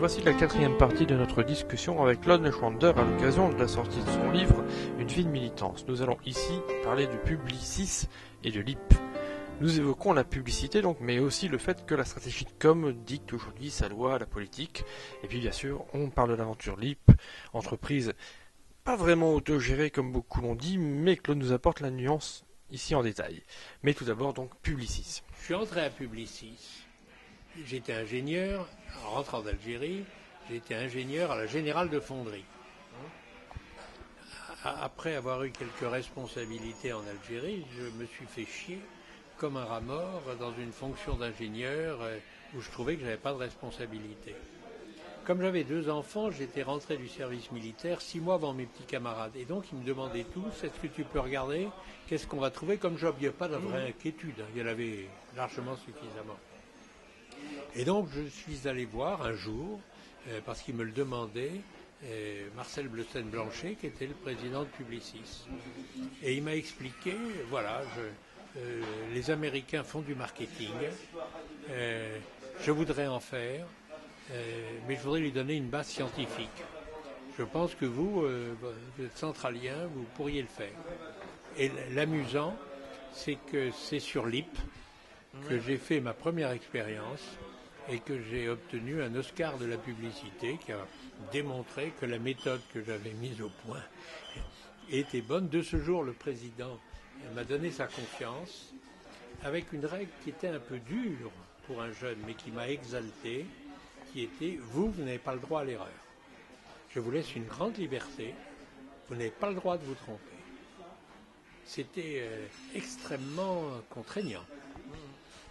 voici la quatrième partie de notre discussion avec Claude Neschwander à l'occasion de la sortie de son livre « Une vie de militance ». Nous allons ici parler du Publicis et de l'IP. Nous évoquons la publicité donc, mais aussi le fait que la stratégie de com dicte aujourd'hui sa loi à la politique. Et puis bien sûr, on parle de l'aventure LIP, entreprise pas vraiment autogérée comme beaucoup l'ont dit, mais Claude nous apporte la nuance ici en détail. Mais tout d'abord donc Publicis. Je suis entré à Publicis. J'étais ingénieur, en rentrant d'Algérie, j'étais ingénieur à la Générale de Fonderie. Après avoir eu quelques responsabilités en Algérie, je me suis fait chier comme un rat mort dans une fonction d'ingénieur où je trouvais que je n'avais pas de responsabilité. Comme j'avais 2 enfants, j'étais rentré du service militaire 6 mois avant mes petits camarades. Et donc ils me demandaient tous, est-ce que tu peux regarder, qu'est-ce qu'on va trouver comme job? Il n'y a pas de vraie inquiétude, il y en avait largement suffisamment. Et donc je suis allé voir un jour, parce qu'il me le demandait, Marcel Bleustein-Blanchet, qui était le président de Publicis. Et il m'a expliqué, voilà, les Américains font du marketing, je voudrais en faire, mais je voudrais lui donner une base scientifique. Je pense que vous êtes centralien, vous pourriez le faire. Et l'amusant, c'est que c'est sur l'IP que j'ai fait ma première expérience et que j'ai obtenu un Oscar de la publicité qui a démontré que la méthode que j'avais mise au point était bonne. De ce jour, le président m'a donné sa confiance avec une règle qui était un peu dure pour un jeune, mais qui m'a exalté, qui était « vous n'avez pas le droit à l'erreur. Je vous laisse une grande liberté, vous n'avez pas le droit de vous tromper. » C'était extrêmement contraignant.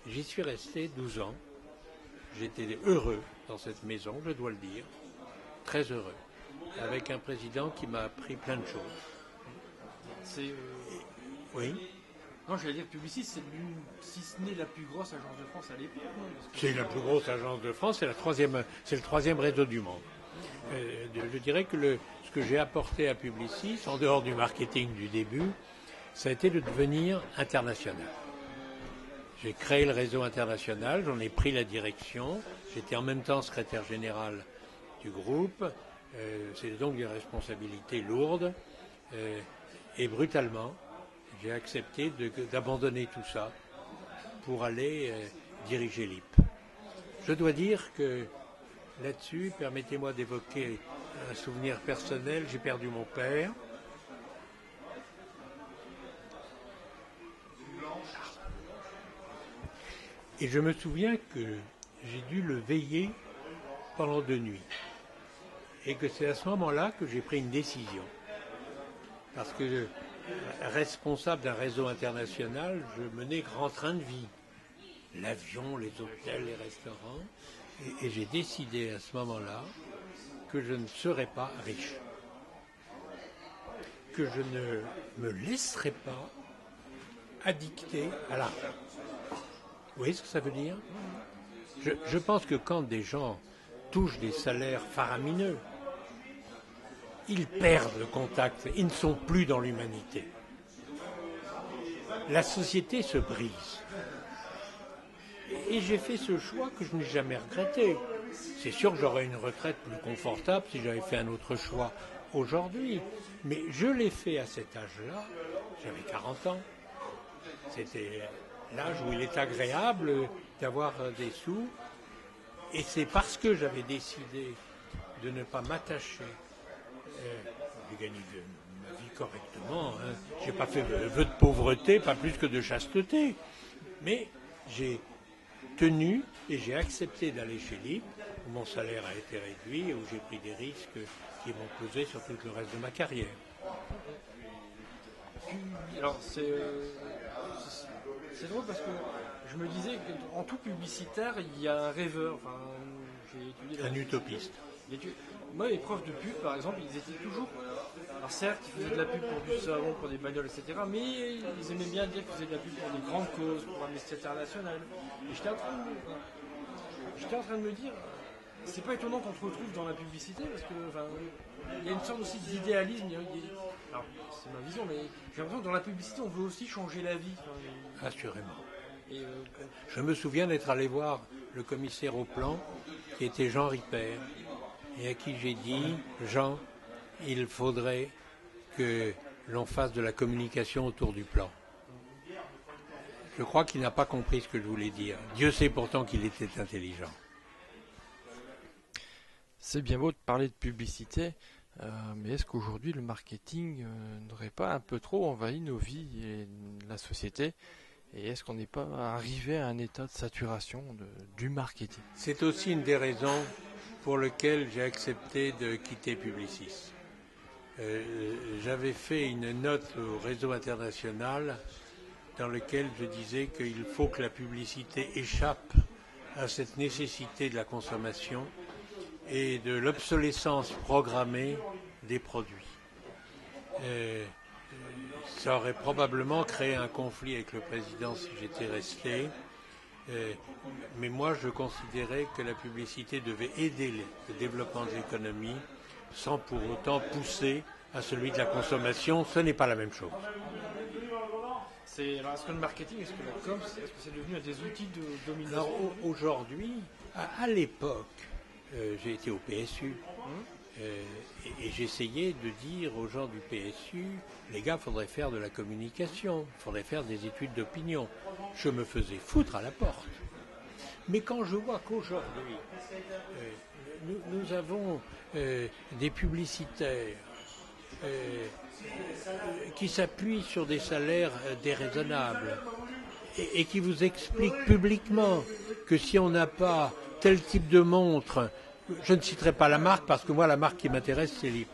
J'y suis resté 12 ans. J'étais heureux dans cette maison, je dois le dire, très heureux, avec un président qui m'a appris plein de choses. Oui. Non, j'allais dire Publicis, c'est l'une, si ce n'est la plus grosse agence de France à l'époque. C'est la plus grosse agence de France, c'est le 3e réseau du monde. Je dirais que ce que j'ai apporté à Publicis, en dehors du marketing du début, ça a été de devenir international. J'ai créé le réseau international, j'en ai pris la direction, j'étais en même temps secrétaire général du groupe, c'est donc des responsabilités lourdes, et brutalement, j'ai accepté d'abandonner tout ça pour aller diriger l'IP. Je dois dire que là-dessus, permettez-moi d'évoquer un souvenir personnel, j'ai perdu mon père. Et je me souviens que j'ai dû le veiller pendant 2 nuits. Et que c'est à ce moment-là que j'ai pris une décision. Parce que responsable d'un réseau international, je menais grand train de vie. L'avion, les hôtels, les restaurants. Et j'ai décidé à ce moment-là que je ne serais pas riche. Que je ne me laisserais pas addicter à l'argent. Vous voyez ce que ça veut dire? Je pense que quand des gens touchent des salaires faramineux, ils perdent le contact, ils ne sont plus dans l'humanité. La société se brise. Et j'ai fait ce choix que je n'ai jamais regretté. C'est sûr que j'aurais une retraite plus confortable si j'avais fait un autre choix aujourd'hui. Mais je l'ai fait à cet âge-là, j'avais 40 ans. C'était l'âge où il est agréable d'avoir des sous. Et c'est parce que j'avais décidé de ne pas m'attacher. J'ai gagné ma vie correctement. Je n'ai pas fait vœu de pauvreté, pas plus que de chasteté. Mais j'ai tenu et j'ai accepté d'aller chez l'IP, où mon salaire a été réduit et où j'ai pris des risques qui vont peser sur tout le reste de ma carrière. Alors c'est drôle parce que je me disais qu'en tout publicitaire, il y a un rêveur. Enfin, j'ai étudié un utopiste. Moi, les profs de pub, par exemple, ils étaient toujours... Alors certes, ils faisaient de la pub pour du savon, pour des bagnoles, etc. Mais ils aimaient bien dire qu'ils faisaient de la pub pour des grandes causes, pour Amnesty International. Et j'étais en train de me dire, c'est pas étonnant qu'on se retrouve dans la publicité, parce que il y a une sorte aussi d'idéalisme. Alors, c'est ma vision, mais j'ai l'impression que dans la publicité, on veut aussi changer la vie. Assurément. Je me souviens d'être allé voir le commissaire au plan, qui était Jean Ripert, et à qui j'ai dit, Jean, il faudrait que l'on fasse de la communication autour du plan. Je crois qu'il n'a pas compris ce que je voulais dire. Dieu sait pourtant qu'il était intelligent. C'est bien beau de parler de publicité, mais est-ce qu'aujourd'hui le marketing n'aurait pas un peu trop envahi nos vies et la société? Et est-ce qu'on n'est pas arrivé à un état de saturation du marketing? C'est aussi une des raisons pour lesquelles j'ai accepté de quitter Publicis. J'avais fait une note au réseau international dans lequel je disais qu'il faut que la publicité échappe à cette nécessité de la consommation et de l'obsolescence programmée des produits. Ça aurait probablement créé un conflit avec le président si j'étais resté, mais moi je considérais que la publicité devait aider le développement des économies sans pour autant pousser à celui de la consommation. Ce n'est pas la même chose. Alors, est-ce que le marketing, est-ce que la com, est-ce que c'est devenu un des outils de domination? Alors aujourd'hui, à l'époque, j'ai été au PSU et j'essayais de dire aux gens du PSU, les gars, il faudrait faire de la communication, il faudrait faire des études d'opinion. Je me faisais foutre à la porte. Mais quand je vois qu'aujourd'hui, nous avons des publicitaires qui s'appuient sur des salaires déraisonnables et qui vous expliquent publiquement que si on n'a pas tel type de montre, je ne citerai pas la marque parce que moi la marque qui m'intéresse c'est LIP,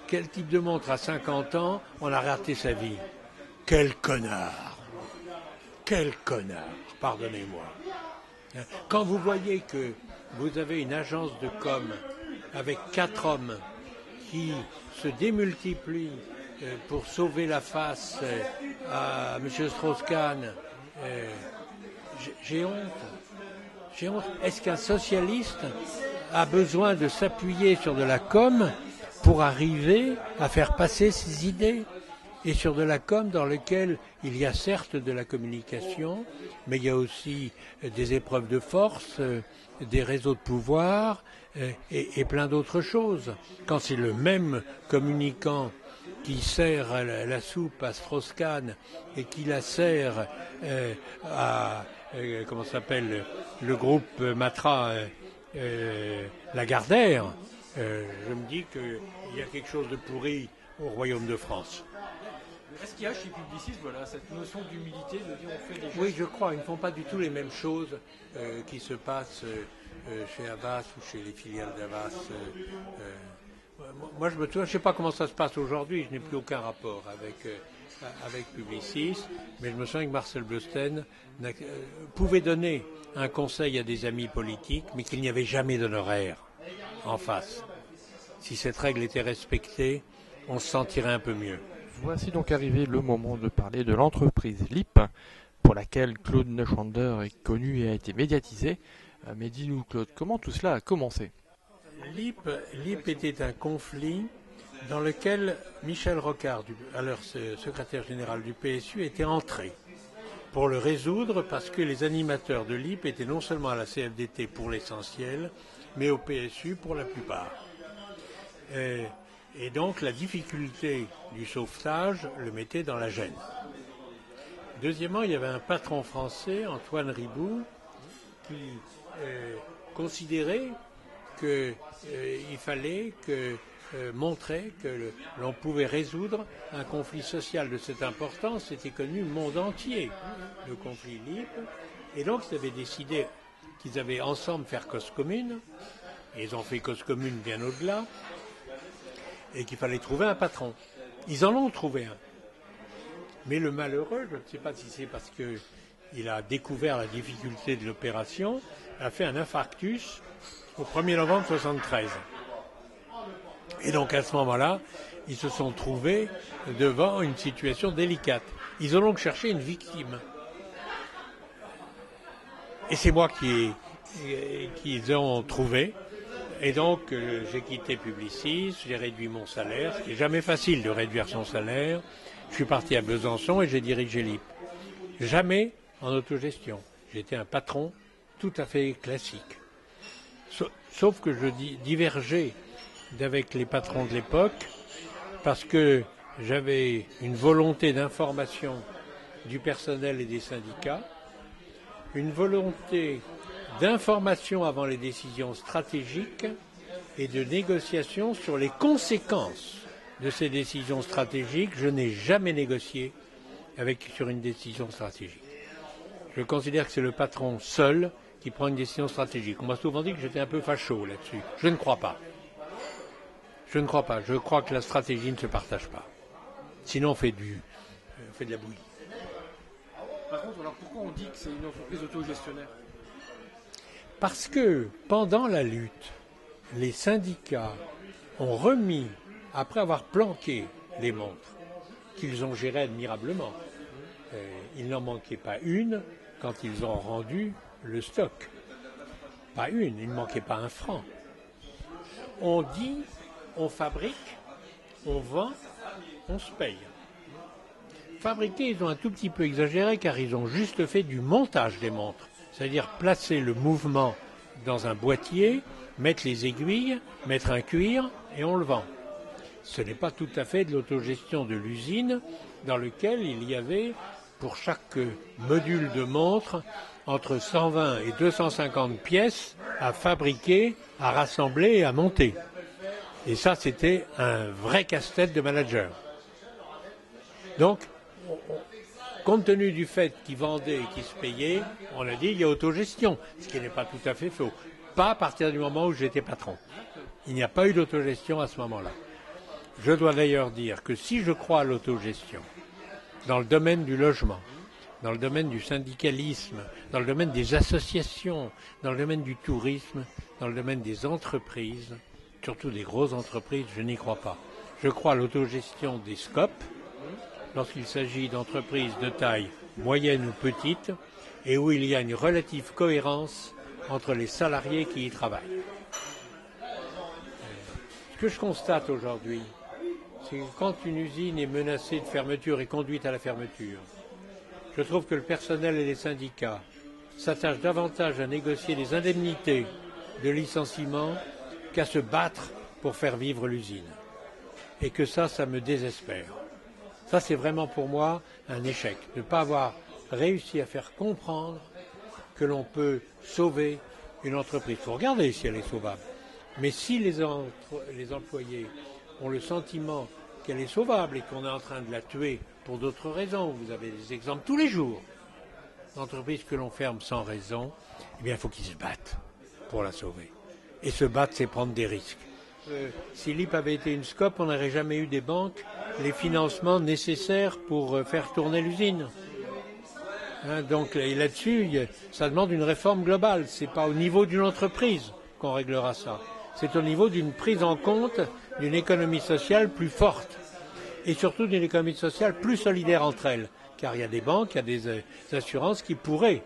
quel type de montre à 50 ans on a raté sa vie. Quel connard, pardonnez-moi. Quand vous voyez que vous avez une agence de com avec 4 hommes qui se démultiplient pour sauver la face à M. Strauss-Kahn, j'ai honte. Est-ce qu'un socialiste a besoin de s'appuyer sur de la com pour arriver à faire passer ses idées? Et sur de la com dans lequel il y a certes de la communication, mais il y a aussi des épreuves de force, des réseaux de pouvoir et plein d'autres choses. Quand c'est le même communicant qui sert la soupe à Strauss-Kahn et qui la sert à comment s'appelle le groupe Matra Lagardère, je me dis qu'il y a quelque chose de pourri au Royaume de France. Est-ce qu'il y a chez Publicis cette notion d'humilité, de dire on fait des gestes? Oui, je crois. Ils ne font pas du tout les mêmes choses qui se passent chez Havas ou chez les filiales d'Havas. Moi, je ne sais pas comment ça se passe aujourd'hui. Je n'ai plus aucun rapport avec Publicis. Mais je me souviens que Marcel Bleusten pouvait donner un conseil à des amis politiques, mais qu'il n'y avait jamais d'honoraire en face. Si cette règle était respectée, on se sentirait un peu mieux. Voici donc arrivé le moment de parler de l'entreprise LIP, pour laquelle Claude Neuschwander est connu et a été médiatisé. Mais dis-nous Claude, comment tout cela a commencé? LIP était un conflit dans lequel Michel Rocard, alors secrétaire général du PSU, était entré pour le résoudre parce que les animateurs de LIP étaient non seulement à la CFDT pour l'essentiel, mais au PSU pour la plupart. Et donc la difficulté du sauvetage le mettait dans la gêne. Deuxièmement, il y avait un patron français, Antoine Riboud, qui considérait qu'il fallait montrer que l'on pouvait résoudre un conflit social de cette importance. C'était connu le monde entier, le conflit LIP. Et donc ils avaient décidé qu'ils avaient ensemble faire cause commune, et ils ont fait cause commune bien au-delà, et qu'il fallait trouver un patron. Ils en ont trouvé un. Mais le malheureux, je ne sais pas si c'est parce qu'il a découvert la difficulté de l'opération, a fait un infarctus au 1er novembre 1973. Et donc à ce moment-là, ils se sont trouvés devant une situation délicate. Ils ont donc cherché une victime. Et c'est moi qu'ils ont trouvé. Et donc, j'ai quitté Publicis, j'ai réduit mon salaire, ce qui n'est jamais facile de réduire son salaire. Je suis parti à Besançon et j'ai dirigé LIP. Jamais en autogestion. J'étais un patron tout à fait classique. sauf que je divergeais d'avec les patrons de l'époque parce que j'avais une volonté d'information du personnel et des syndicats, une volonté d'information avant les décisions stratégiques et de négociation sur les conséquences de ces décisions stratégiques. Je n'ai jamais négocié sur une décision stratégique. Je considère que c'est le patron seul qui prend une décision stratégique. On m'a souvent dit que j'étais un peu facho là-dessus. Je ne crois pas. Je ne crois pas. Je crois que la stratégie ne se partage pas. Sinon, on fait de la bouillie. Par contre, alors pourquoi on dit que c'est une entreprise autogestionnaire? Parce que pendant la lutte, les syndicats ont remis, après avoir planqué les montres, qu'ils ont gérées admirablement. Il n'en manquait pas une quand ils ont rendu le stock. Pas une, il ne manquait pas un franc. On dit, on fabrique, on vend, on se paye. Fabriquer, ils ont un tout petit peu exagéré car ils ont juste fait du montage des montres. C'est-à-dire placer le mouvement dans un boîtier, mettre les aiguilles, mettre un cuir et on le vend. Ce n'est pas tout à fait de l'autogestion de l'usine dans lequel il y avait pour chaque module de montre entre 120 et 250 pièces à fabriquer, à rassembler et à monter. Et ça, c'était un vrai casse-tête de manager. Donc, compte tenu du fait qu'ils vendaient et qu'ils se payaient, on a dit il y a autogestion, ce qui n'est pas tout à fait faux. Pas à partir du moment où j'étais patron. Il n'y a pas eu d'autogestion à ce moment-là. Je dois d'ailleurs dire que si je crois à l'autogestion, dans le domaine du logement, dans le domaine du syndicalisme, dans le domaine des associations, dans le domaine du tourisme, dans le domaine des entreprises, surtout des grosses entreprises, je n'y crois pas. Je crois à l'autogestion des scopes, lorsqu'il s'agit d'entreprises de taille moyenne ou petite, et où il y a une relative cohérence entre les salariés qui y travaillent. Ce que je constate aujourd'hui, c'est que quand une usine est menacée de fermeture et conduite à la fermeture, je trouve que le personnel et les syndicats s'attachent davantage à négocier des indemnités de licenciement qu'à se battre pour faire vivre l'usine. Et que ça me désespère. Ça, c'est vraiment pour moi un échec, de ne pas avoir réussi à faire comprendre que l'on peut sauver une entreprise. Il faut regarder si elle est sauvable. Mais si les employés ont le sentiment qu'elle est sauvable et qu'on est en train de la tuer pour d'autres raisons, vous avez des exemples tous les jours d'entreprises que l'on ferme sans raison, eh bien il faut qu'ils se battent pour la sauver. Et se battre, c'est prendre des risques. Si l'IP avait été une SCOP, on n'aurait jamais eu des banques les financements nécessaires pour faire tourner l'usine. Donc là-dessus, ça demande une réforme globale. Ce n'est pas au niveau d'une entreprise qu'on réglera ça. C'est au niveau d'une prise en compte d'une économie sociale plus forte et surtout d'une économie sociale plus solidaire entre elles. Car il y a des banques, il y a des assurances qui pourraient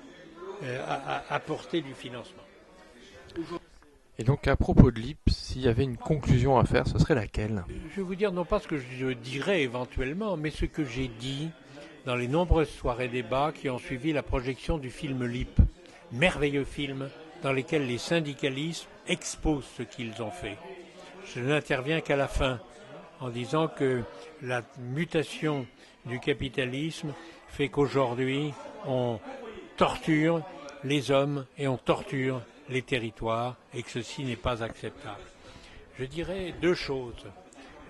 apporter du financement. Et donc à propos de l'IP, s'il y avait une conclusion à faire, ce serait laquelle? Je vais vous dire non pas ce que je dirais éventuellement, mais ce que j'ai dit dans les nombreuses soirées débats qui ont suivi la projection du film l'IP. Merveilleux film dans lequel les syndicalistes exposent ce qu'ils ont fait. Je n'interviens qu'à la fin en disant que la mutation du capitalisme fait qu'aujourd'hui on torture les hommes et on torture les territoires et que ceci n'est pas acceptable. Je dirais deux choses.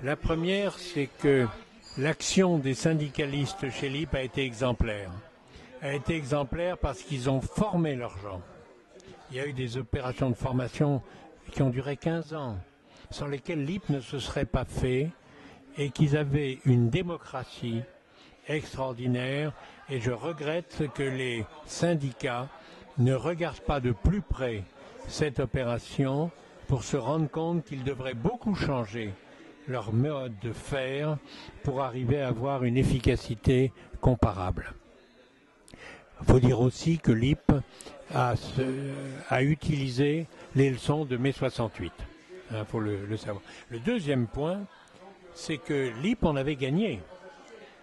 La première, c'est que l'action des syndicalistes chez l'IP a été exemplaire. A été exemplaire parce qu'ils ont formé leurs gens. Il y a eu des opérations de formation qui ont duré 15 ans, sans lesquelles l'IP ne se serait pas fait et qu'ils avaient une démocratie extraordinaire. Et je regrette que les syndicats ne regardent pas de plus près cette opération pour se rendre compte qu'ils devraient beaucoup changer leur mode de faire pour arriver à avoir une efficacité comparable. Il faut dire aussi que l'IP a utilisé les leçons de mai 68. Il faut le savoir. Le deuxième point, c'est que l'IP en avait gagné.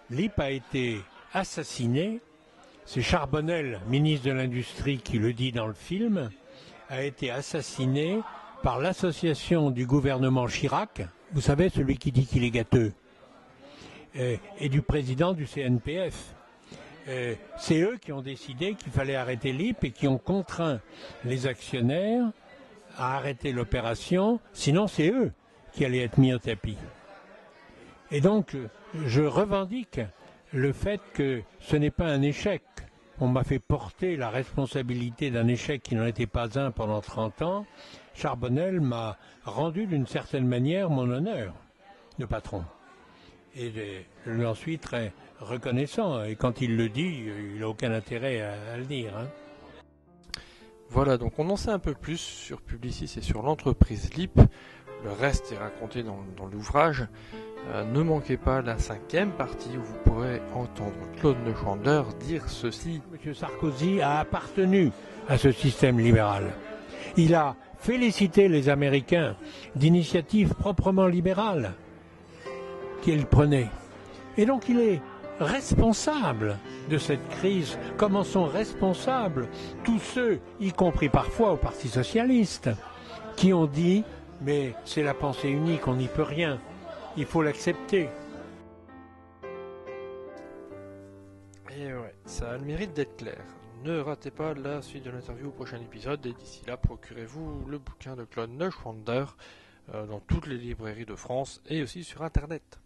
L'IP a été assassiné. C'est Charbonnel, ministre de l'Industrie, qui le dit dans le film, a été assassiné par l'association du gouvernement Chirac, vous savez, celui qui dit qu'il est gâteux, et du président du CNPF. C'est eux qui ont décidé qu'il fallait arrêter l'IP et qui ont contraint les actionnaires à arrêter l'opération, sinon c'est eux qui allaient être mis au tapis. Et donc, je revendique le fait que ce n'est pas un échec. On m'a fait porter la responsabilité d'un échec qui n'en était pas un pendant 30 ans. Charbonnel m'a rendu d'une certaine manière mon honneur de patron. Et je lui en suis très reconnaissant. Et quand il le dit, il n'a aucun intérêt à le dire. Hein. Voilà, donc on en sait un peu plus sur Publicis et sur l'entreprise LIP. Le reste est raconté dans l'ouvrage. Ne manquez pas la 5e partie où vous pourrez entendre Claude Neuschwander dire ceci. M. Sarkozy a appartenu à ce système libéral. Il a félicité les Américains d'initiatives proprement libérales qu'ils prenaient. Et donc il est responsable de cette crise, comme en sont responsables tous ceux, y compris parfois au Parti socialiste, qui ont dit « mais c'est la pensée unique, on n'y peut rien, il faut l'accepter ». Et ouais, ça a le mérite d'être clair. Ne ratez pas la suite de l'interview au prochain épisode, et d'ici là, procurez-vous le bouquin de Claude Neuschwander dans toutes les librairies de France et aussi sur Internet.